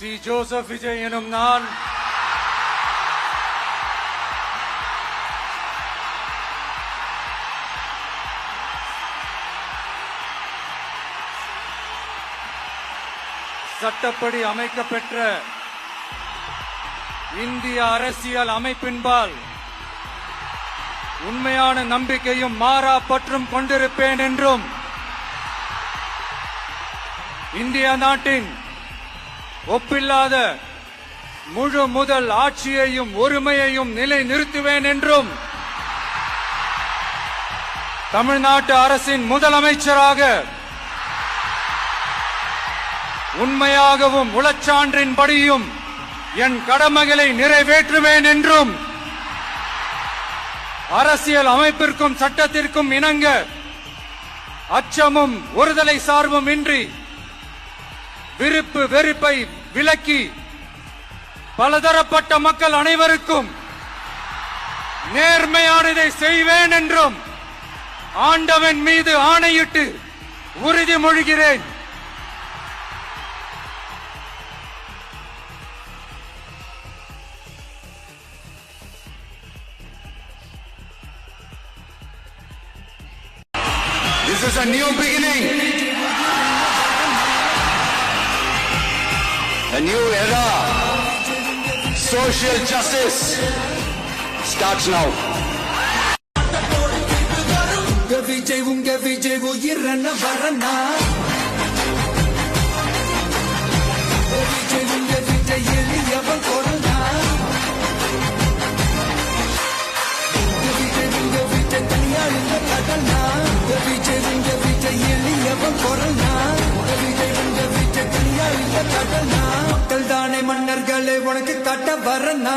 C Joseph Vijay எனும் நான் சட்டப்படி அமைக்கப்பெற்ற இந்திய அரசியல் அமைப்பின்பால் உண்மையான நம்பிக்கையும் மாறா பற்றும் கொண்டிருப்பேன் என்றும் இந்திய நாட்டின் ஒப்பில்லாத முழு முதல் ஆட்சியையும் ஒருமையையும் நிலைநிறுத்துவேன் என்றும் தமிழ்நாட்டு அரசின் முதலமைச்சராக உண்மையாகவும் உளச்சான்றின்படியும் என் கடமைகளை நிறைவேற்றுவேன் என்றும் அரசியல் அமைப்பிற்கும் சட்டத்திற்கும் இணங்க அச்சமும் ஒருதலை சார்பும் இன்றி விருப்பு வெறுப்பை விலக்கி பலதரப்பட்ட மக்கள் அனைவருக்கும் நேர்மையானதை செய்வேன் என்றும் ஆண்டவன் மீது ஆணையிட்டு உறுதிமொழிகிறேன். This is a new beginning. A new era. Social justice starts now. Unga vijay uyirana varana. Unga vijay eliyavan korana. Unga vijay kaniyalunga kadana. Unga vijay eliyavan korana. Unga vijay kaniyalunga kadana. Makkal daane mannargale unakku katta varana.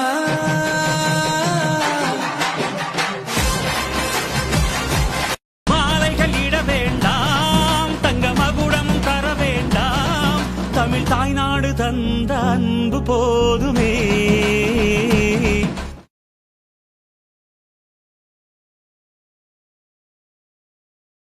Tamil தாய்நாடு தந்த அன்பு போதுமே.